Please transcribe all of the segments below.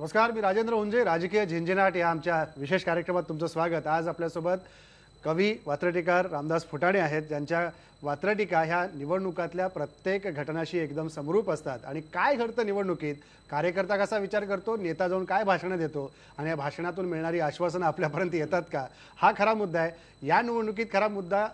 नमस्कार, मी राजेंद्र हुंजे. राजकीय झिंझिनाट या आमच्या विशेष कार्यक्रमात तुमचं स्वागत. आज आपल्यासोबत कवी वात्रटिकार रामदास फुटाणे आहेत, ज्यांच्या वात्रटिका ह्या निवडणुकातल्या प्रत्येक घटनाशी एकदम समरूप असतात. आणि काय घडतं निवडणुकीत, कार्यकर्ता कसा विचार करतो, नेता जाऊन काय भाषणं देतो आणि या भाषणातून मिळणारी आश्वासनं आपल्यापर्यंत येतात का, हा खरा मुद्दा आहे. या निवडणुकीत खरा मुद्दा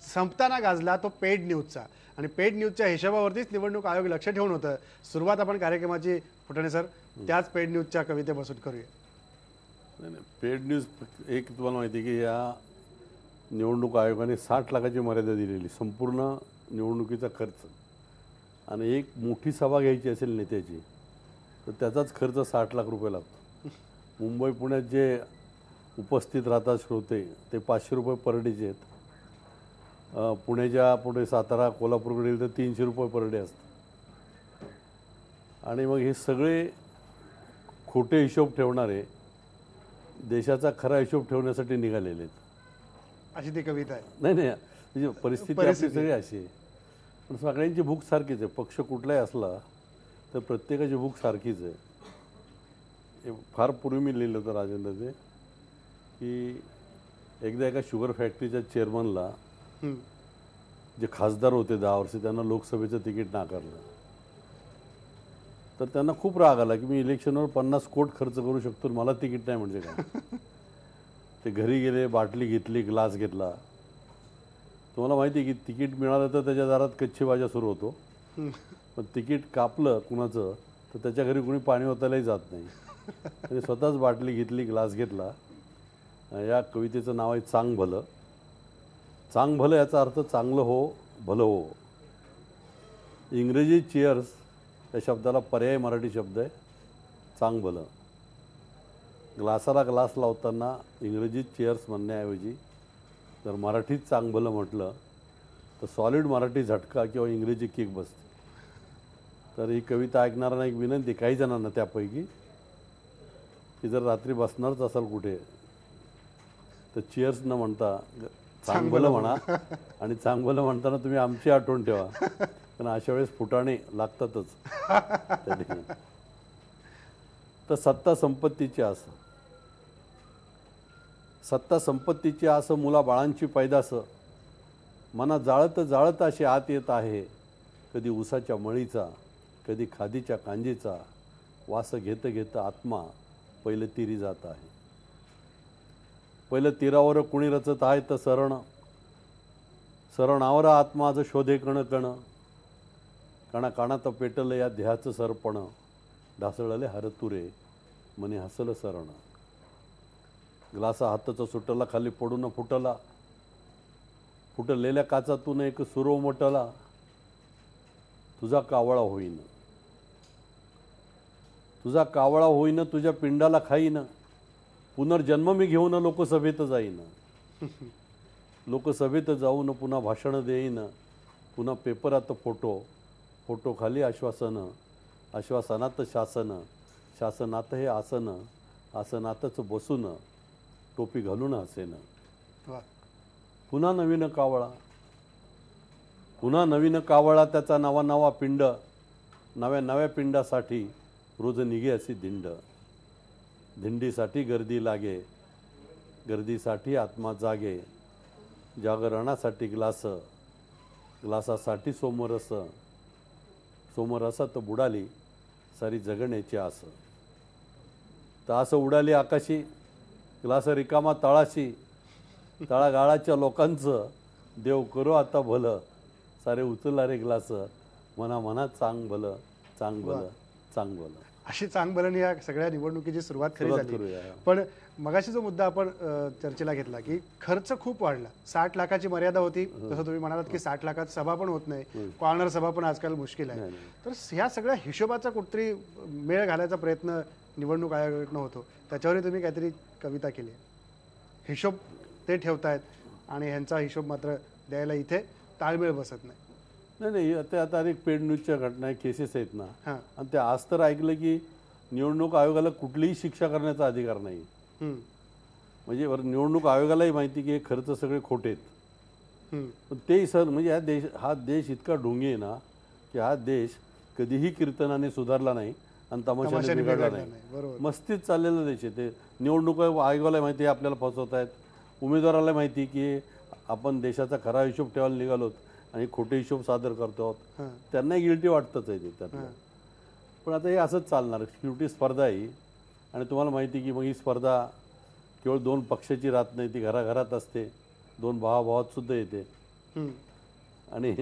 संपताना गाजला तो पेड न्यूजचा. आणि पेड न्यूजच्या हिशोबावरतीच निवडणूक आयोग लक्ष ठेवून होतं. सुरुवात आपण कार्यक्रमाची फुटाणे सर त्याच पेड न्यूजच्या कवितेपासून करूया. नाही नाही, पेड न्यूज एक तुम्हाला माहिती आहे की या निवडणूक आयोगाने 60 लाखाची मर्यादा दिलेली संपूर्ण निवडणुकीचा खर्च. आणि एक मोठी सभा घ्यायची असेल नेत्याची तर त्याचाच खर्च 60 लाख रुपये लागतो. मुंबई पुण्यात जे उपस्थित राहतात श्रोते ते 500 रुपये पर डेचे आहेत. पुण्याच्या पुढे सातारा कोल्हापूरकडे गेले तर 300 रुपये पर डे असतात. आणि मग हे सगळे खोटे हिशोब ठेवणारे देशाचा खरा हिशोब ठेवण्यासाठी निघालेले आहेत, अशी ती कविता आहे. नाही नाही, म्हणजे परिस्थिती आपली सगळी अशी आहे. पण सगळ्यांची भूक सारखीच आहे. पक्ष कुठलाही असला तर प्रत्येकाची भूक सारखीच आहे. हे फार पूर्वी मी लिहिलं होतं राजेंद्र ते की एकदा एका शुगर फॅक्टरीच्या चेअरमनला जे खासदार होते 10 वर्ष त्यांना लोकसभेचं तिकीट नाकारलं. तर त्यांना खूप राग आला की मी इलेक्शनवर 50 कोटी खर्च करू शकतो, मला तिकीट नाही म्हणजे काय. ते घरी गेले, बाटली घेतली, ग्लास घेतला. तुम्हाला माहिती आहे की तिकीट मिळालं तर त्याच्या दारात कच्ची भाज्या सुरू होतो. पण तिकीट कापलं कुणाचं तर त्याच्या घरी कुणी पाणी ओतायलाही जात नाही. त्याने स्वतःच बाटली घेतली, ग्लास घेतला. या कवितेचं नाव आहे चांग भलं. चांग भलं याचा अर्थ चांगलं हो, भलं हो. इंग्रजी चीअर्स या शब्दाला पर्याय मराठी शब्द आहे चांग भलं. ग्लासाला ग्लास लावताना इंग्रजीत चेअर्स म्हणण्याऐवजी जर मराठीत चांग भलं म्हटलं तर सॉलिड मराठी झटका किंवा इंग्रजी किक बसते. तर ही कविता ऐकणाऱ्यांना एक विनंती, काही जणांना त्यापैकी, की जर रात्री बसणारच असाल कुठे तर चीअर्स न म्हणता चांग भलं म्हणा. आणि चांग भलं म्हणताना तुम्ही आमची आठवण ठेवा, कारण अशा वेळेस फुटाणे लागतातच त्या ठिकाणी. तर सत्ता संपत्तीची आस, सत्ता संपत्तीची आस, मुला बाळांची पैदास, मना जाळत जाळत अशी आत येत आहे. कधी उसाच्या मळीचा, कधी खादीच्या कांजीचा, वास घेत घेत आत्मा पहिलं तिरी जात आहे. पहिलं तीरावर कुणी रचत आहे तर सरण, सरणावर आत्माज शोधे कण कण, कणा कानात पेटलं या ध्येयाचं सरपण, ढासळले हरतुरे मने हसल सरण. ग्लासा हाताचा सुटला खाली पडून फुटला, फुटलेल्या काचातून एक सुरो मोठला, तुझा कावळा होईन, तुझा कावळा होईन, तुझ्या पिंडाला खाईन, पुनर्जन्म मी घेऊन लोकसभेत जाईन. लोकसभेत जाऊन पुन्हा भाषण देईन, पुन्हा पेपरात फोटो, फोटो खाली आश्वासन, आश्वासनात शासन, शासनात हे आसन, आसनातच बसून टोपी घालून हसेन. पुन्हा नवीन कावळा, पुन्हा नवीन कावळा, त्याचा नवा नवा पिंड, नव्या नव्या पिंडासाठी रोज निघे अशी दिंड. दिंडीसाठी गर्दी लागे, गर्दीसाठी आत्मा जागे, जागरणासाठी ग्लास, ग्लासासाठी सोमरस, सोमरसात बुडाली सारी जगण्याची आस. तास उडाली आकाशी, ग्लास रिकामा तळाशी, तळागाळाच्या लोकांचं देव करो आता भलं, सारे उचला रे ग्लास, मना मना चांग भलं, चांग भलं, चांग भलं. अशी चांग भलं या सगळ्या निवडणुकीची सुरुवात खरी झाली. पण मगाशी जो मुद्दा आपण चर्चेला घेतला की खर्च खूप वाढला. 60 लाखाची मर्यादा होती, जसं तुम्ही म्हणालात की 60 लाखात सभा पण होत नाही, कॉर्नर सभा पण आजकाल मुश्किल आहे. तर ह्या सगळ्या हिशोबाचा कुठतरी मेळ घालायचा प्रयत्न निवडणूक आयोगाकडनं होतो. त्याच्यावरही तुम्ही काहीतरी कविता केली आहे. हिशोब ते ठेवतायत आणि ह्यांचा हिशोब मात्र द्यायला इथे ताळमेळ बसत नाही. नाही नाही, ते आता अनेक पेड न्यूजच्या घटना केसेस आहेत ना, आणि ते आज तर ऐकलं की निवडणूक आयोगाला कुठलीही शिक्षा करण्याचा अधिकार नाही. म्हणजे निवडणूक आयोगालाही माहिती की हे खर्च सगळे खोटे आहेत. पण ते सर म्हणजे हा देश इतका ढोंगी आहे ना की हा देश कधीही कीर्तनाने सुधारला नाही आणि तमाशाने तमाशाने बिघडला बिघडला नाही. नाही. बरोबर. मस्तीत चाललेलं देश आहे ते. निवडणूक आयोगाला माहिती आहे आपल्याला फसवत आहेत, उमेदवाराला माहिती की आपण देशाचा खरा हिशोब ठेवायला निघालोत आणि खोटे हिशोब सादर करतो आहोत. हां. त्यांनाही गिल्टी वाटतंच आहे ते त्यातलं. पण आता हे असंच चालणार. शेवटी स्पर्धा आहे आणि तुम्हाला माहिती आहे की मग ही स्पर्धा केवळ 2 पक्षाची राहत नाही, ती घराघरात असते, 2 भावाभावात सुद्धा येते. हं. आणि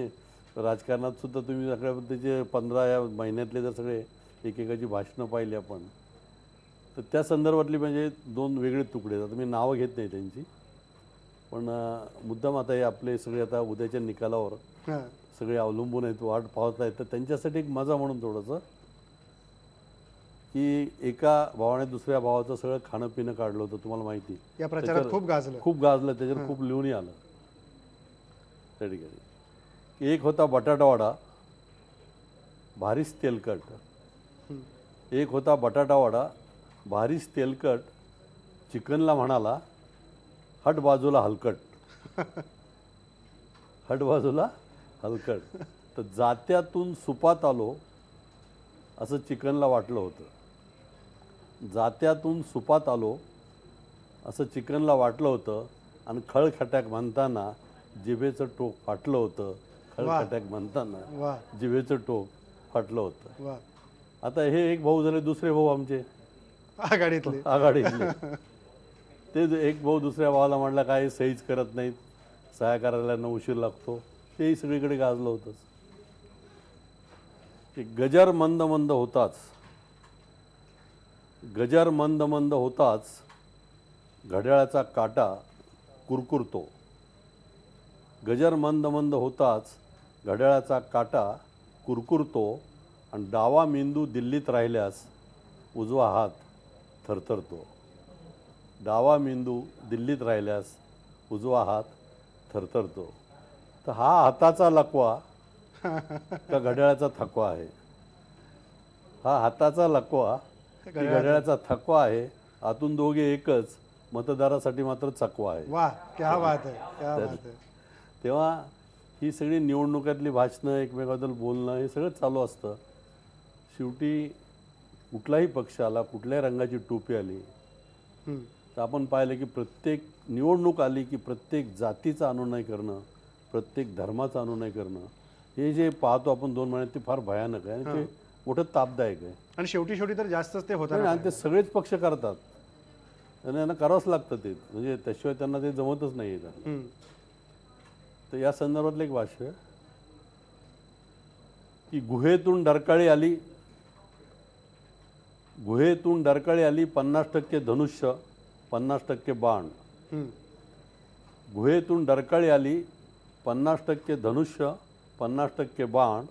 राजकारणात सुद्धा तुम्ही सगळ्या पद्धतीचे 15 या महिन्यातले जर सगळे एकेकाची भाषणं पाहिली आपण, तर त्या संदर्भातली म्हणजे 2 वेगळे तुकडे आहेत. आता मी नावं घेत नाही त्यांची, पण मुद्दाम आता हे आपले सगळे आता उद्याच्या निकालावर हां. सगळे अवलंबून आहेत, वाट पाहत आहेत. तर त्यांच्यासाठी एक मजा म्हणून थोडंसं की एका भावाने दुसऱ्या भावाचं सगळं खाणं पिणं काढलं होतं, तुम्हाला माहिती. या प्रचारात खूप गाजलं. खूप गाजलं, त्याच्यावर खूप लिहूनही आलं त्या ठिकाणी. एक होता बटाटा वडा, भारीच तेलकट. एक होता बटाटा वडा, भारीच तेलकट. चिकनला म्हणाला हट बाजूला हलकट. हट बाजूला हलकट. तर जात्यातून सुपात आलो असं चिकनला वाटलं होतं. जात्यातून सुपात आलो असं चिकनला वाटलं होतं आणि खळखटाक म्हणताना जिभेचं टोक फाटलं होतं. खळखटाक म्हणताना वा जिभेचं टोक फाटलं होतं. वा. आता हे एक भाऊ झाले, दुसरे भाऊ आमचे आघाडीतले. आघाडीतले. ते एक भाऊ दुसऱ्या भावाला म्हटलं काय सहीच करत नाहीत, सह्या करायला उशीर लागतो. तेही सगळीकडे गाजलं होतंच. गजर मंद मंद होताच, गजर मंद मंद होताच घड्याळाचा काटा कुरकुरतो. गजर मंद मंद होताच घड्याळाचा काटा कुरकुरतो आणि डावा मेंदू दिल्लीत राहिल्यास उजवा हात थरथरतो. डावा मेंदू दिल्लीत राहिल्यास उजवा हात थरथरतो. तर हा हाताचा लकवा का घड्याळाचा थकवा आहे? हा हाताचा लकवा की घड्याळाचा थकवा आहे? आतून दोघे एकच, मतदारासाठी मात्र चकवा आहे. वा क्या बात आहे, क्या बात आहे. तेव्हा ही सगळी निवडणुकातली भाषणं, एकमेकाबद्दल बोलणं, हे सगळं चालू असतं. शेवटी कुठलाही पक्ष आला, कुठल्याही रंगाची टोपी आली, हं. तर आपण पाहिलं की प्रत्येक निवडणूक आली की प्रत्येक जातीचा अनुनय करणं, प्रत्येक धर्माचा अनुनय करणं, हे जे पाहतो आपण 2 महिन्यात, ते फार भयानक आहे आणि ते मोठं तापदायक आहे. आणि शेवटी तर जास्तच ते होतं. आणि ते सगळेच पक्ष करतात आणि यांना करावंच लागतं ते, म्हणजे त्याशिवाय त्यांना ते जमतच नाही आहे. तर या संदर्भातलं एक भाष्य की गुहेतून डरकाळी आली, गुहेतून डरकाळी आली, 50% धनुष्य 50% बाण. गुहेतून डरकाळी आली, 50% धनुष्य 50% बाण.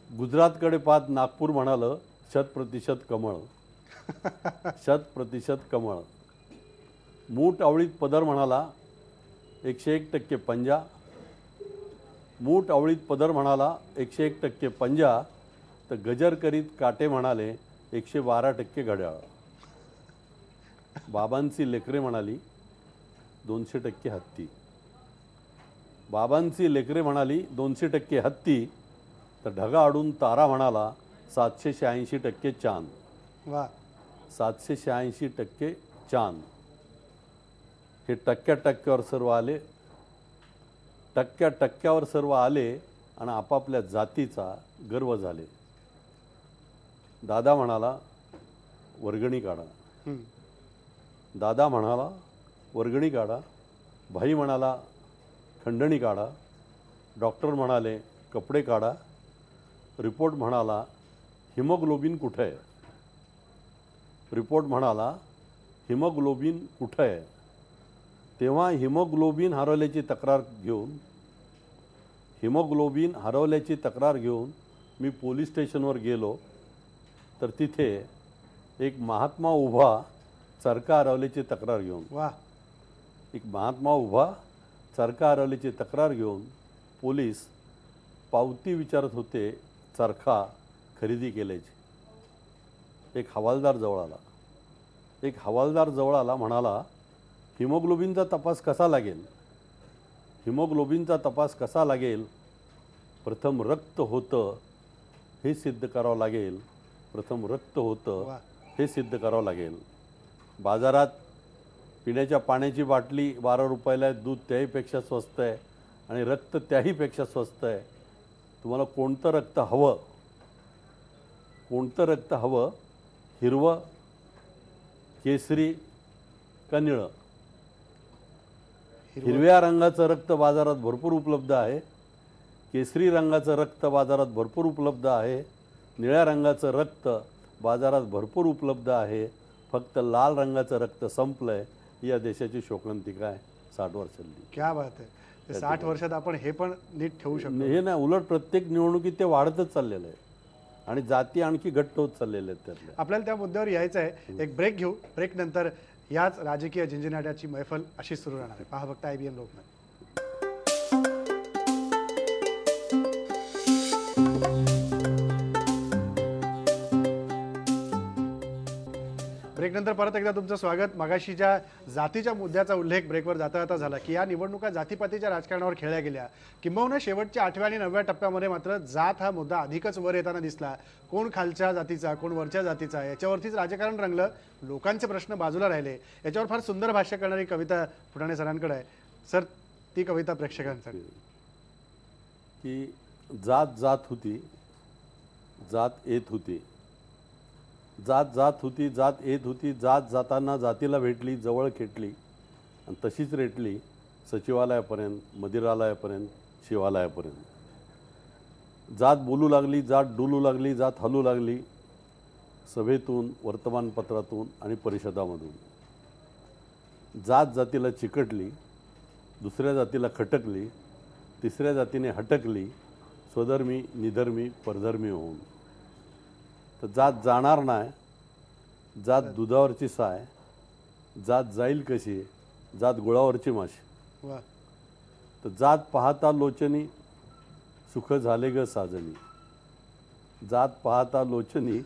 गुजरातकडे पाहत नागपूर म्हणालं 100% कमळ. 100% कमळ. मूठ आवळीत पदर म्हणाला 101% पंजा. मूठ आवळीत पदर म्हणाला 101% पंजा. तर गजर करीत काटे म्हणाले 112% घड्याळ. बाबांची लेकरे म्हणाली 200% हत्ती. बाबांची लेकरे म्हणाली 200% हत्ती. तर ढगा आडून तारा म्हणाला 786% चांद. वा. 786% चांद. हे टक्क्यावर सर्व आले, टक्क्यावर सर्व आले आणि आपापल्या जातीचा गर्व झाले. दादा म्हणाला वर्गणी काढा. दादा म्हणाला वर्गणी काढा. भाई म्हणाला खंडणी काढा. डॉक्टर म्हणाले कपडे काढा. रिपोर्ट म्हणाला हिमोग्लोबिन कुठं आहे? रिपोर्ट म्हणाला हिमोग्लोबिन कुठं आहे? तेव्हा हिमोग्लोबिन हरवल्याची तक्रार घेऊन मी पोलीस स्टेशनवर गेलो. तर तिथे एक महात्मा उभा चरखा हरवल्याची तक्रार घेऊन, वा. एक महात्मा उभा चरखा हरवल्याची तक्रार घेऊन पोलीस पावती विचारत होते चरखा खरेदी केल्याची. एक हवालदार जवळ आला, म्हणाला हिमोग्लोबिनचा तपास कसा लागेल? हिमोग्लोबिनचा तपास कसा लागेल? प्रथम रक्त होतं हे सिद्ध करावं लागेल. प्रथम रक्त होतं वा. हे सिद्ध करावं लागेल. बाजारात पिण्याच्या पाण्याची बाटली 12 रुपयाला आहे, दूध त्याहीपेक्षा स्वस्त आहे आणि रक्त त्याहीपेक्षा स्वस्त आहे. तुम्हाला कोणतं रक्त हवं, कोणतं रक्त हवं, हिरवं, केसरी का निळं? हिरव्या रंगाचं रक्त बाजारात भरपूर उपलब्ध आहे, केसरी रंगाचं रक्त बाजारात भरपूर उपलब्ध आहे, निळ्या रंगाचं रक्त बाजारात भरपूर उपलब्ध आहे. फक्त लाल रंगाचं रक्त संपलंय. या देशाची शोकांतिका आहे 60 वर्षांनी. क्या बात आहे. ते 60 वर्षात आपण हे पण नीट ठेवू शकतो. हे नाही, उलट प्रत्येक निवडणुकीत ते वाढतच चाललेलं आहे आणि जाती आणखी घट्ट होत चाललेल्या आहेत त्यातल्या. आपल्याला त्या मुद्द्यावर यायचं आहे. एक ब्रेक घेऊ. ब्रेक नंतर याच राजकीय झिंझिनाट्याची मैफल अशीच सुरू राहणार आहे. पहा फक्त IBN लोकमत. ब्रेक नंतर परत एकदा तुमचं स्वागत. मगाशी ज्या जातीच्या मुद्द्याचा उल्लेख ब्रेकवर जाता जाता झाला की या निवडणुका जातीपातीच्या राजकारणावर खेळल्या गेल्या, किंबहुना शेवटच्या 8व्या आणि 9व्या टप्प्यामध्ये मात्र जात हा मुद्दा अधिकच वर येताना दिसला. कोण खालच्या जातीचा, कोण वरच्या जातीचा, याच्यावरतीच राजकारण रंगलं. लोकांचे प्रश्न बाजूला राहिले. याच्यावर फार सुंदर भाष्य करणारी कविता फुटाणे सरांकडे आहे. सर, ती कविता प्रेक्षकांसाठी. की जात जात होती, जात येत होती, जात जात होती, जात येत होती, जात जाताना जातीला भेटली, जवळ खेटली आणि तशीच रेटली सचिवालयापर्यंत, मदिरालयापर्यंत, शिवालयापर्यंत. जात बोलू लागली, जात डोलू लागली, जात हलू लागली सभेतून, वर्तमानपत्रातून आणि परिषदामधून. जात जातीला चिकटली, दुसऱ्या जातीला खटकली, तिसऱ्या जातीने हटकली, स्वधर्मी निधर्मी परधर्मी होऊन. तर जात जाणार नाही, जात दुधावरची साय, जात जाईल कशी, जात गुळावरची माशी. वा. तर जात पाहता लोचनी, सुख झाले ग साजनी, जात पाहता लोचनी,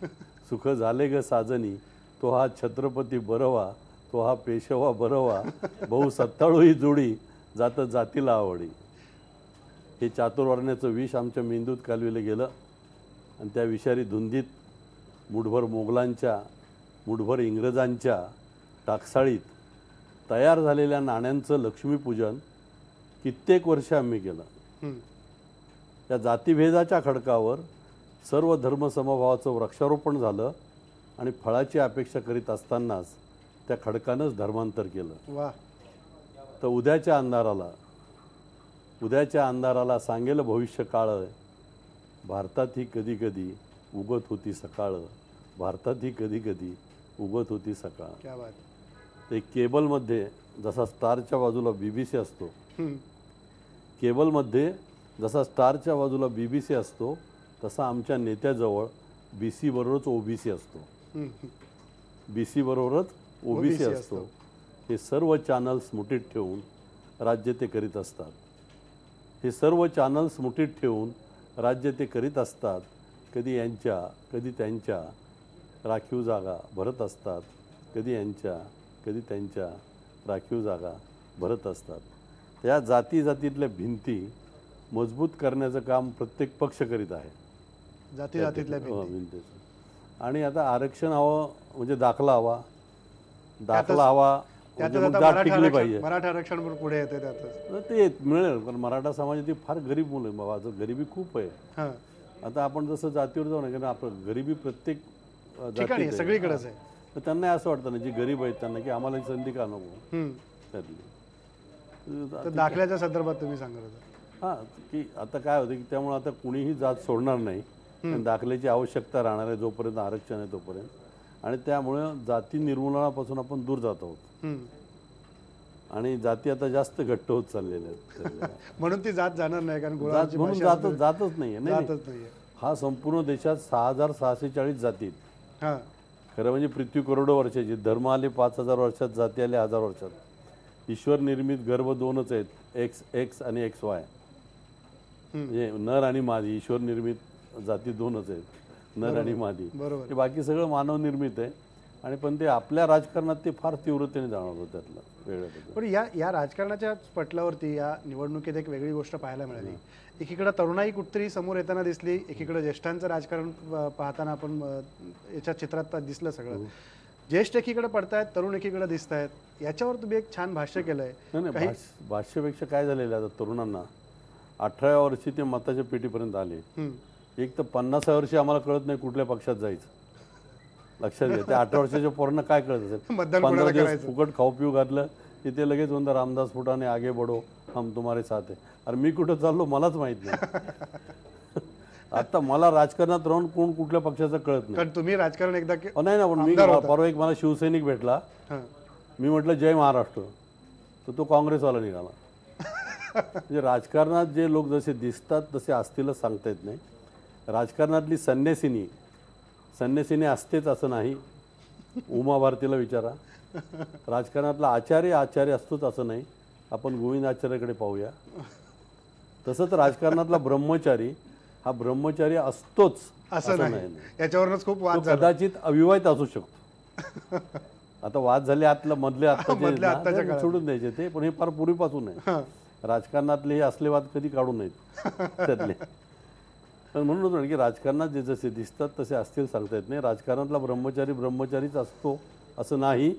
सुख झाले ग साजनी, तो हा छत्रपती बरवा, तो हा पेशवा बरवा, बहु सत्ताळू ही जोडी, जात जातीला आवडी. हे चातुर्वर्ण्याचं विष आमच्या मेंदूत कालविलं गेलं आणि त्या विषारी धुंदीत मुठभर मोगलांच्या, मुठभर इंग्रजांच्या टाकसाळीत तयार झालेल्या नाण्यांचं लक्ष्मीपूजन कित्येक वर्ष आम्ही केलं. या जातीभेदाच्या खडकावर सर्व धर्मसमभावाचं वृक्षारोपण झालं आणि फळाची अपेक्षा करीत असतानाच त्या खडकानंच धर्मांतर केलं. वा. तर उद्याच्या अंधाराला सांगेल भविष्य काळ, भारतात ही कधी कधी उगत होती सकाळ, भारतात ही कधी कधी उगत होती सकाळ. क्या बात. ते केबलमध्ये जसा स्टारच्या बाजूला BBC असतो, केबलमध्ये जसा स्टारच्या बाजूला BBC असतो, तसा आमच्या नेत्याजवळ BC बरोबरच OBC असतो. BC बरोबरच OBC असतो. हे सर्व चॅनल्स मुठीत ठेवून राज्य ते करीत असतात. हे सर्व चॅनल्स मुठीत ठेवून राज्य ते करीत असतात. कधी यांच्या, कधी त्यांच्या राखीव जागा भरत असतात, कधी यांच्या, कधी त्यांच्या राखीव जागा भरत असतात. त्या जाती जातीतल्या भिंती मजबूत करण्याचं काम प्रत्येक पक्ष करीत आहे. जाती जातीतल्या भिंतीचं. आणि आता आरक्षण हवं म्हणजे दाखला हवा, दाखला हवा म्हणजे मग जात टिकली पाहिजे. मराठा आरक्षण पण पुढे येते त्यातच. ते मिळेल, पण मराठा समाजाची फार गरीब मुलं आहे बाबा, गरिबी खूप आहे. हां. आता आपण जसं जातीवर जाऊ नये, कारण आपण गरिबी प्रत्येक ठिकाणी आहे, सगळीकडेच आहे. तर त्यांना असं वाटतं ना, जी गरीब आहेत त्यांना, की आम्हाला ही संधी का नको त्यातली. तर दाखल्याच्या संदर्भात तुम्ही सांगत होता. हां, की आता काय होतं की त्यामुळे आता कुणीही जात सोडणार नाही. दाखल्याची आवश्यकता राहणार आहे जोपर्यंत आरक्षण आहे तोपर्यंत. आणि त्यामुळे जाती निर्मूलनापासून आपण दूर जात आहोत आणि जाती आता जास्त घट्ट होत चाललेल्या आहेत. म्हणून ती जात जाणार नाही, कारण जात म्हणून जातच नाहीये. नाही, हा संपूर्ण देशात 6640 जाती. हां. खरं म्हणजे पृथ्वी करोडो वर्षाची, धर्म आले 5000 वर्षात, जाती आले 1000 वर्षात. ईश्वर निर्मित गर्भ दोनच आहेत, एक्स आणि XY. म्हणजे नर आणि मादी. ईश्वर निर्मित जाती दोनच आहेत, नर आणि मादी. बरोबर. हे बाकी सगळं मानव निर्मित आहे आणि पण ते आपल्या राजकारणात ते फार तीव्रतेने जाणवतं त्यातलं वेगळ्या पद्धतीने. पण या राजकारणाच्या पटलावरती या निवडणुकीत एक वेगळी गोष्ट पाहायला मिळाली. एकीकडे तरुणाई कुठतरी समोर येताना दिसली, एकीकडे ज्येष्ठांचं राजकारण पाहताना आपण याच्या चित्रात दिसलं सगळं. ज्येष्ठ एकीकडे पडतायत, तरुण एकीकडे दिसत आहेत. याच्यावर तुम्ही एक छान भाष्य केलंय. नाही भाष्यापेक्षा काय झालेलं आहे आता तरुणांना 18व्या वर्षी ते मताच्या पेटीपर्यंत आले. एक तर 50व्या वर्षी आम्हाला कळत नाही कुठल्या पक्षात जायचं. लक्षात घ्या, त्या 18 वर्षाच्या पोरांना काय कळत असेल. मतदान 15 दिवस फुकट खाऊ पिऊ घातलं की ते लगेच म्हणतात रामदास फुटाणे आगे बढो, हम तुम्हारे साथ आहे. अरे मी कुठं चाललो मलाच माहित नाही. आता मला राजकारणात राहून कोण कुठल्या पक्षाचं कळत नाही. कारण तुम्ही राजकारण एकदा नाही ना, पण मी परवा एक मला शिवसैनिक भेटला. मी म्हटलं जय महाराष्ट्र, तर तो काँग्रेसवाला निघाला. म्हणजे राजकारणात जे लोक जसे दिसतात तसे असतीलच सांगता येत नाही. राजकारणातली संन्यासिनी असतेच असं नाही. उमा भारतीला विचारा. राजकारणातला आचार्य असतोच असं नाही. आपण गोविंद आचार्याकडे पाहूया. तसंच राजकारणातला ब्रह्मचारी हा ब्रह्मचारी असतोच असं नाही. याच्यावरूनच खूप वाद तो कदाचित अविवाहित असू शकतो. आता वाद झाले आतलं मधले आत्ताचे सोडून द्यायचे ते, पण हे फार पूर्वीपासून आहे. राजकारणातले हे असले वाद कधी काढू नयेत त्यातले. पण म्हणून होतं की राजकारणात जे जसे दिसतात तसे असतील सांगता येत नाही. राजकारणातला ब्रह्मचारीच असतो असं नाही,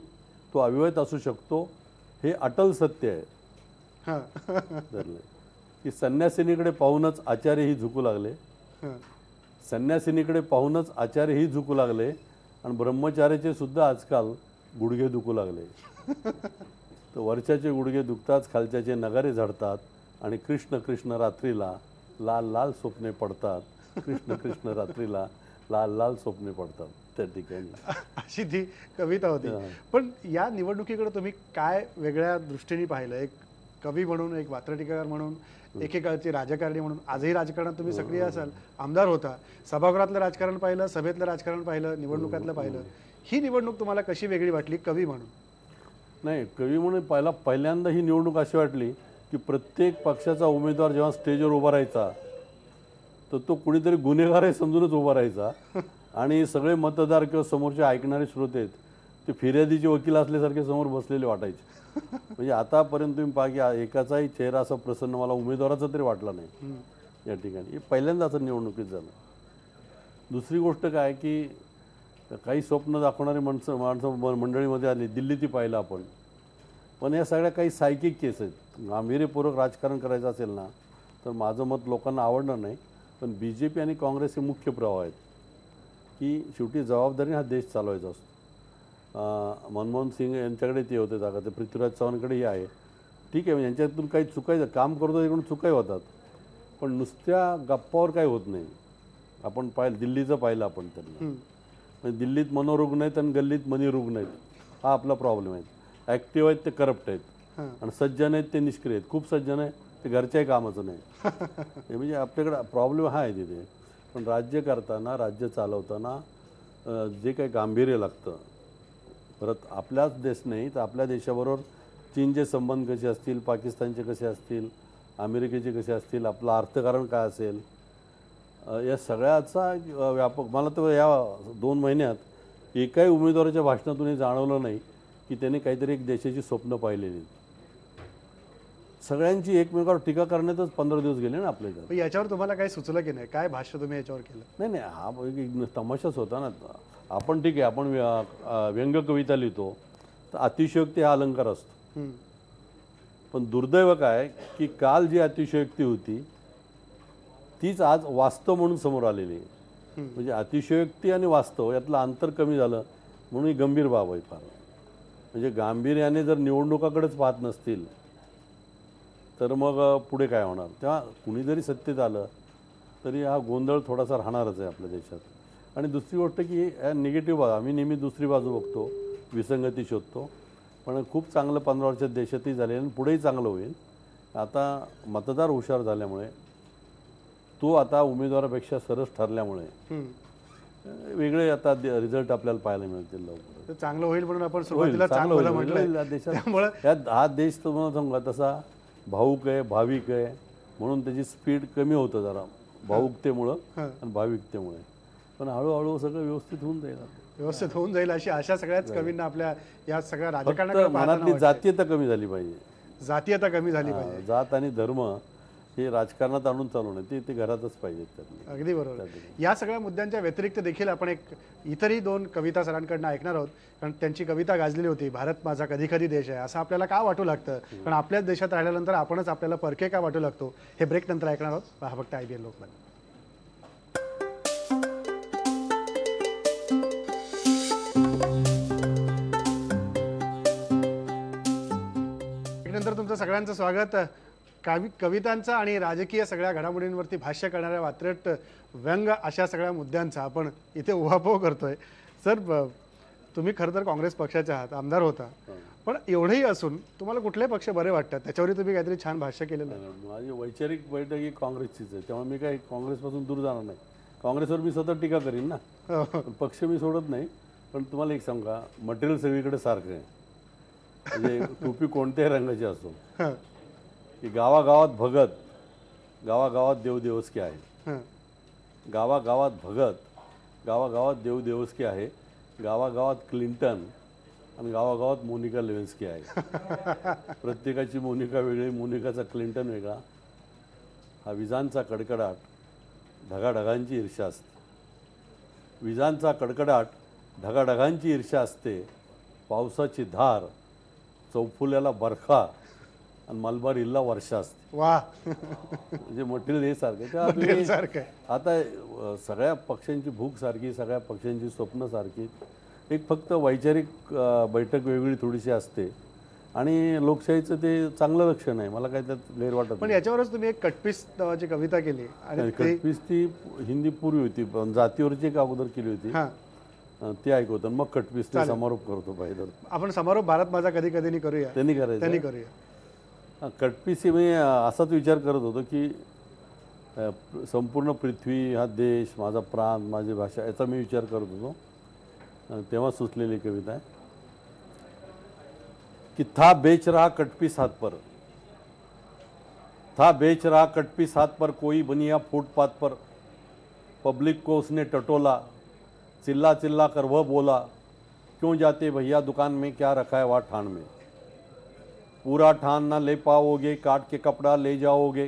तो अविवाहित असू शकतो. हे अटल सत्य आहे. की संन्यासिनीकडे पाहूनच आचार्यही झुकू लागले. संन्यासिनीकडे पाहूनच आचार्यही झुकू लागले. आणि ब्रह्मचार्याचे सुद्धा आजकाल गुडघे दुखू लागले. तर वरच्याचे गुडघे दुखतात, खालच्याचे नगारे झडतात. आणि कृष्ण कृष्ण रात्रीला लाल लाल स्वप्ने पडतात. कृष्ण कृष्ण रात्रीला लाल लाल स्वप्ने पडतात त्या ठिकाणी. अशी ती कविता होती. पण या निवडणुकीकडे तुम्ही काय वेगळ्या दृष्टीने पाहिलं? एक कवी म्हणून, एक वात्रटिकार म्हणून, एकेकाळची राजकारणी म्हणून. आजही राजकारणात तुम्ही सक्रिय असाल, आमदार होता, सभागृहातलं राजकारण पाहिलं, सभेतलं राजकारण पाहिलं, निवडणुकातलं पाहिलं. ही निवडणूक तुम्हाला कशी वेगळी वाटली कवी म्हणून? नाही, कवी म्हणून पहिल्यांदा ही निवडणूक अशी वाटली की प्रत्येक पक्षाचा उमेदवार जेव्हा स्टेजवर उभा राहायचा तर तो कुणीतरी गुन्हेगार आहे समजूनच उभा राहायचा. आणि सगळे मतदार किंवा समोरचे ऐकणारे श्रोते आहेत ते फिर्यादीचे वकील असल्यासारखे समोर बसलेले वाटायचे. म्हणजे आतापर्यंत तुम्ही पहा की एकाचाही चेहरा असा प्रसन्न मला उमेदवाराचा तरी वाटला नाही या ठिकाणी. हे पहिल्यांदा असं निवडणुकीत झालं. दुसरी गोष्ट काय की काही स्वप्न दाखवणारी माणसं मंडळीमध्ये आली. दिल्लीती पाहिलं आपण. पण या सगळ्या काही सायकिक केस आहेत. गांभीर्यपूर्वक राजकारण करायचं असेल ना तर माझं मत लोकांना आवडणार नाही. पण BJP आणि काँग्रेस हे मुख्य प्रवाह आहेत की शेवटी जबाबदारीने हा देश चालवायचा असतो. मनमोहन सिंग यांच्याकडे ते होते जागा, ते पृथ्वीराज चव्हाणकडेही आहे. ठीक आहे, यांच्यातून काही चुकायचं काम करतो तिकडून चुकाही होतात. पण नुसत्या गप्पावर काही होत नाही. आपण दिल्लीचं पाहिलं आपण त्यांना. म्हणजे दिल्लीत मनोरुग्ण आहेत आणि गल्लीत मनीरुग्ण आहेत. हा आपला प्रॉब्लेम आहे. ॲक्टिव्ह आहेत ते करप्ट आहेत, आणि सज्जन आहेत ते निष्क्रिय आहेत. खूप सज्जन आहे ते घरच्याही कामाचं नाही. हे म्हणजे आपल्याकडं प्रॉब्लेम हा आहे तिथे. पण राज्य करताना, राज्य चालवताना जे काही गांभीर्य लागतं, परत आपल्याच देश नाही तर आपल्या देशाबरोबर चीनचे संबंध कसे असतील, पाकिस्तानचे कसे असतील, अमेरिकेचे कसे असतील, आपलं अर्थकारण काय असेल, या सगळ्याचा व्यापक. मला तर या 2 महिन्यात एकाही उमेदवाराच्या भाषणातून हे जाणवलं नाही की त्याने काहीतरी एक देशाची स्वप्न पाहिलेली. सगळ्यांची एकमेकावर टीका करण्यातच 15 दिवस गेले ना आपल्याकडे. याच्यावर तुम्हाला काय सुचलं की नाही? काय भाष्य तुम्ही याच्यावर केलं? नाही, हा एक तमाशाच होता ना. आपण ठीक आहे, आपण व्यंग कविता लिहितो तर अतिशयोक्ती हा अलंकार असतो. पण दुर्दैव काय की काल जी अतिशयोक्ती होती तीच आज वास्तव म्हणून समोर आलेली आहे. म्हणजे अतिशयोक्ती आणि वास्तव यातलं अंतर कमी झालं म्हणून ही गंभीर बाब आहे फार. म्हणजे गांभीर्याने जर निवडणुकाकडेच पाहत नसतील तर मग पुढे काय होणार? तेव्हा कुणी जरी सत्तेत आलं तरी हा गोंधळ थोडासा राहणारच आहे आपल्या देशात. आणि दुसरी गोष्ट की निगेटिव्ह बाजू, आम्ही नेहमी दुसरी बाजू बघतो, विसंगती शोधतो. पण खूप चांगलं 15 वर्षात देशातही झाले आणि पुढेही चांगलं होईल. आता मतदार हुशार झाल्यामुळे, तो आता उमेदवारापेक्षा सरस ठरल्यामुळे वेगळे आता रिझल्ट आपल्याला पाहायला मिळतील लवकर. चांगलं होईल म्हणून आपण सुरुवातीला चांगलं म्हटलं. देशात हा देश तुम्हाला सांगा तसा भाऊक आहे, भाविक आहे, म्हणून त्याची स्पीड कमी होतं जरा भावुकतेमुळं आणि भाविकतेमुळे. पण हळूहळू सगळं व्यवस्थित होऊन जाईल. व्यवस्थित होऊन जाईल अशी आशा सगळ्याच कवींना आपल्या या सगळ्या फक्त राजकारणाकडे मनातली पाहताना वाटते. जातीयता कमी झाली पाहिजे. जातीयता कमी झाली पाहिजे. जात आणि धर्म हे राजकारणात आणून चालू नाही, ते घरातच पाहिजेत त्यातले. अगदी बरोबर. या सगळ्या मुद्द्यांच्या व्यतिरिक्त देखील आपण एक इतरही 2 कविता सरांकडनं ऐकणार आहोत. कारण त्यांची कविता गाजलेली होती, भारत माझा कधी कधी देश आहे. असं आपल्याला का वाटू लागतं? कारण आपल्याच देशात राहिल्यानंतर आपणच आपल्याला परके का वाटू लागतो? हे ब्रेक नंतर ऐकणार आहोत. पहा फक्त IBN लोकमत. नंतर तुमचं सगळ्यांचं स्वागत. कवितांचा आणि राजकीय सगळ्या घडामोडींवरती भाष्य करणाऱ्या वात्रट व्यंग अशा सगळ्या मुद्द्यांचा आपण इथे उहापोह करतोय. सर, तुम्ही खरं तर काँग्रेस पक्षाचे आहात, आमदार होता, पण एवढंही असून तुम्हाला कुठले पक्ष बरे वाटतात? त्याच्यावर तुम्ही काहीतरी छान भाष्य केलेलं आहे. माझी वैचारिक बैठक ही काँग्रेसचीच आहे, त्यामुळे मी काही काँग्रेसपासून दूर जाणार नाही. काँग्रेसवर मी सतत टीका करीन ना, पण पक्ष मी सोडत नाही. पण तुम्हाला एक सांगा, मटेरियल सगळीकडे सारखं आहे. म्हणजे टोपी कोणत्याही रंगाची असो, की गावागावात भगत, गावागावात देवदेवस्की आहे. गावागावात भगत, गावागावात देवदेवस्की आहे. गावागावात क्लिंटन आणि गावागावात मोनिका लेविन्स्की आहे. प्रत्येकाची मोनिका वेगळी, मोनिकाचा क्लिंटन वेगळा. हा विजांचा कडकडाट, ढगाढगांची ईर्ष्या असते. विजांचा कडकडाट, ढगाढगांची ईर्ष्या असते. पावसाची धार, चौफुल्याला बरखा आणि मलबार हिलला वर्षा असते. वा, म्हणजे मटेरियल हे सारखं सारखं आहे. आता सगळ्या पक्षांची भूक सारखी, सगळ्या पक्षांची स्वप्न सारखी. एक फक्त वैचारिक बैठक वेगळी थोडीशी असते आणि लोकशाहीचं ते चांगलं लक्षण आहे. मला काय त्यात गैर वाटत पण याच्यावरच तुम्ही एक कटपीस नावाची कविता केली आणि कटपीस ती हिंदी पूर्वी होती, पण जातीवरची एक अगोदर केली होती. ते ऐकवतं मग कटपीस ते समारोप करतो पाहिजे. आपण समारोप भारत माझा कधी कधी करूया, त्यांनी करायचं, त्यांनी करूया. कटपीस मी असाच विचार करत होतो की संपूर्ण पृथ्वी, हा देश, माझा प्रांत, माझी भाषा, याचा मी विचार करत होतो. तेव्हा सुचलेली कविता आहे कि था बेच रहा कटपीस हाथ पर, था बेच रहा कटपीस हाथ पर, कोई बनिया फुटपाथ पर, पब्लिक को उसने टटोला, चिल्ला चिल्ला कर वह बोला, क्यों जाते भैया दुकान में, क्या रखा है वहाँ ठान में, पूरा ठान ना ले पाओगे, काट के कपड़ा ले जाओगे,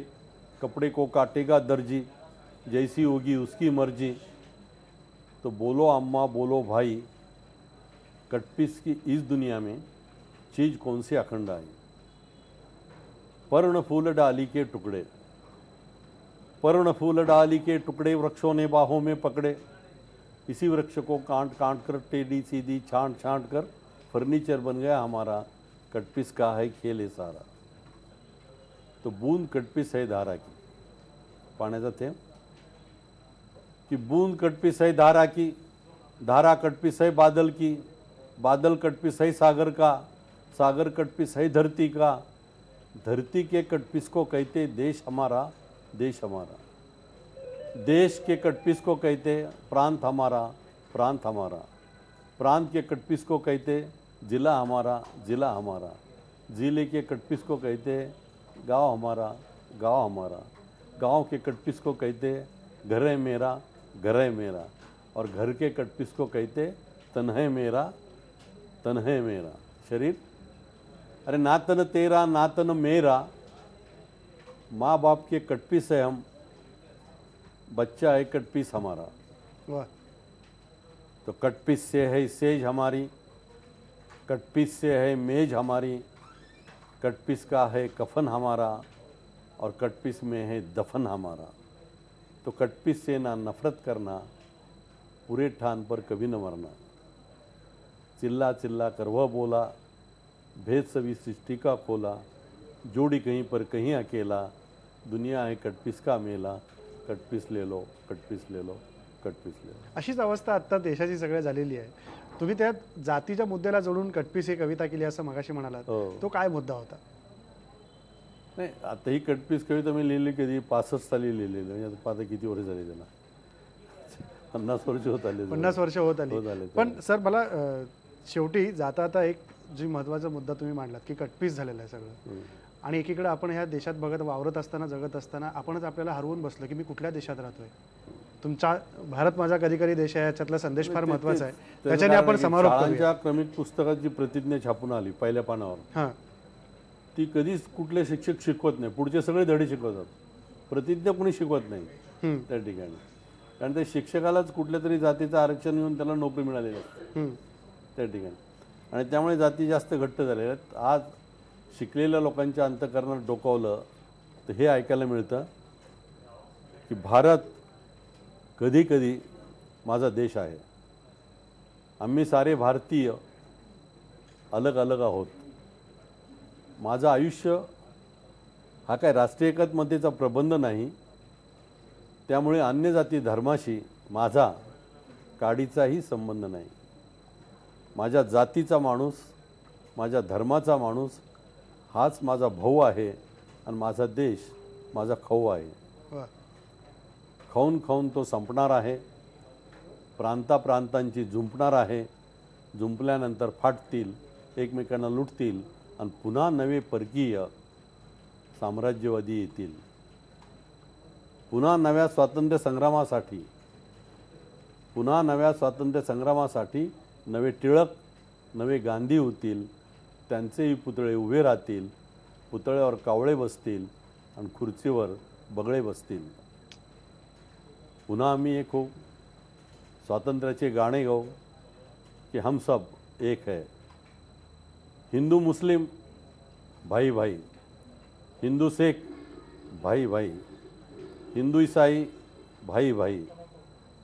कपड़े को काटेगा दर्जी, जैसी होगी उसकी मर्जी, तो बोलो अम्मा बोलो भाई, कटपीस की इस दुनिया में चीज कौन सी अखंड आई, पर्ण फूल डाली के टुकड़े, पर्ण फूल डाली के टुकड़े वृक्षों ने बाहों में पकड़े, इसी वृक्ष को काट काट कर टेढ़ी सीधी छांट छांट कर फर्नीचर बन गया हमारा, कटपीस का है खेल है सारा. तो बूंद कटपीस है धारा की, पाण्याचा थेंब, कि बूंद कटपीस है धारा की, धारा कटपीस है बादल की, बादल कटपीस है सागर का, सागर कटपीस है धरती का, धरती के कटपीस को कहते देश हमारा, देश हमारा, देश के कटपीस को कहते प्रांत हमारा, प्रांत हमारा, प्रांत के कटपीस को कहते जिला हमारा, जिला हमारा, जिले के कटपीस को कहते गांव हमारा, गांव हमारा, गांव के कटपीस को कहते घर है मेरा, घर है मेरा, और घर के कटपीस को कहते तन है मेरा, तन है मेरा. शरीर, अरे ना तन तेरा ना तन मेरा, माँ बाप के कटपीस है हम, बच्चा है कटपीस हमारा. वाह. तो कटपीस से है सेज हमारी, कटपीस से है मेज हमारी, कटपीस का है कफन हमारा, और कटपीस में है दफन हमारा. तो कटपीस से ना नफरत करना, पूरे ठान पर कभी न मरना, चिल्ला चिल्ला कर वह बोला, भेद सभी सृष्टि का खोला, जोड़ी कहीं पर कहीं अकेला, दुनिया है कटपीस का मेला, कटपीस ले लो, कटपीस ले लो, कटपीस ले लो. अशीच अवस्था आता देशाची सगळ्या झालेली आहे. तुम्ही त्यात जातीच्या मुद्द्याला जोडून कटपीस ही कविता केली असं मगाशी म्हणालात. तो काय मुद्दा होता? नाही, आता ही कटपीस कविता मी लिहिली कधी 65 साली लिहिलेली, म्हणजे आता पाहता किती वर्ष झाली त्याला, 50 वर्ष होत आले. 50 वर्ष होत आली. पण सर, मला शेवटी जाता आता एक जी महत्त्वाचा मुद्दा तुम्ही मांडलात की कटपीस झालेला आहे सगळं, आणि एकीकडे आपण ह्या देशात बघत वावरत असताना, जगत असताना आपणच आपल्याला हरवून बसलो की मी कुठल्या देशात राहतोय. तुमचा भारत माझा कधी कधी देश आहे याच्यातला संदेश फार महत्वाचा आहे. त्याचं त्याच्याने कारण आपण आहे की समारोप करूया. शाळांच्या क्रमिक पुस्तकाची प्रतिज्ञा छापून आली पहिल्या पानावर. हां ती कधीच कुठले शिक्षक शिकवत नाही, पुढचे सगळे धडे शिकवतात, प्रतिज्ञा कोणी शिकवत नाही त्या ठिकाणी. कारण ते शिक्षकालाच कुठल्या तरी जातीचं आरक्षण येऊन त्याला नोकरी मिळालेली असते त्या ठिकाणी. आणि त्यामुळे जाती जास्त घट्ट झालेल्या आहेत. आज शिकलेल्या लोकांच्या अंतःकरणात डोकावलं तर हे ऐकायला मिळतं की भारत कधी कधी माझा देश आहे, आम्ही सारे भारतीय अलग अलग आहोत. माझं आयुष्य हा काय राष्ट्रीय एकात्मतेचा प्रबंध नाही, त्यामुळे अन्य जाती धर्माशी माझा काडीचाही संबंध नाही. माझ्या जातीचा माणूस, माझ्या धर्माचा माणूस हाच माझा भाऊ आहे आणि माझा देश माझा खाऊ आहे. वा. खाऊन खाऊन तो संपणार आहे, प्रांताप्रांतांची झुंपणार आहे. झुंपल्यानंतर फाटतील, एकमेकांना लुटतील आणि पुन्हा नवे परकीय साम्राज्यवादी येतील. पुन्हा नव्या स्वातंत्र्य संग्रामासाठी नवे टिळक, नवे गांधी होतील. त्यांचेही पुतळे उभे राहतील, पुतळ्यावर कावळे बसतील आणि खुर्चीवर बगळे बसतील. पुन्हा आम्ही एक होऊ, स्वातंत्र्याचे गाणे गाऊ की हम सब एक है. हिंदू मुस्लिम भाई भाई, हिंदू सिख भाई भाई, हिंदू ईसाई भाई भाई,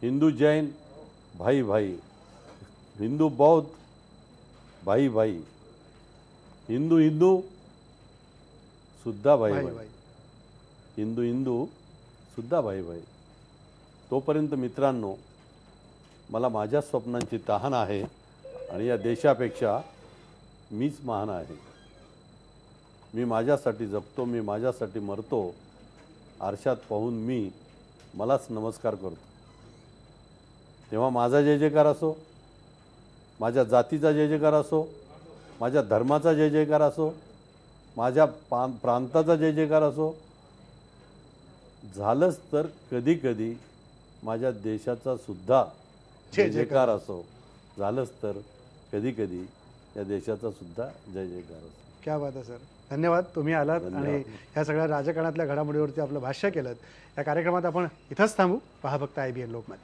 हिंदू जैन भाई भाई, हिंदू बौद्ध भाई भाई, हिंदू हिंदू सुद्धा भाई भाई भाई, भाई. हिंदू हिंदू सुद्धा भाई भाई. तोपर्यंत मित्रांनो, मला माझ्या स्वप्नांची तहान आहे आणि या देशापेक्षा मीच महान आहे. मी माझ्यासाठी जगतो, मी माझ्यासाठी मरतो. आरशात पाहून मी मलाच नमस्कार करतो. तेव्हा माझा जय जयकार असो, माझ्या जातीचा जय जयकार असो, माझ्या धर्माचा जय जयकार असो, माझ्या प्रांताचा जय जयकार असो, झालंच तर कधी कधी माझ्या देशाचा सुद्धा जय जयकार असो, झालंच तर कधी कधी या देशाचा सुद्धा जय जयकार असो. क्या बात आहे सर, धन्यवाद. तुम्ही आलात आणि ह्या सगळ्या राजकारणातल्या घडामोडीवरती आपलं भाष्य केलं. या कार्यक्रमात आपण इथंच थांबू. पहा फक्त IBN लोकमत.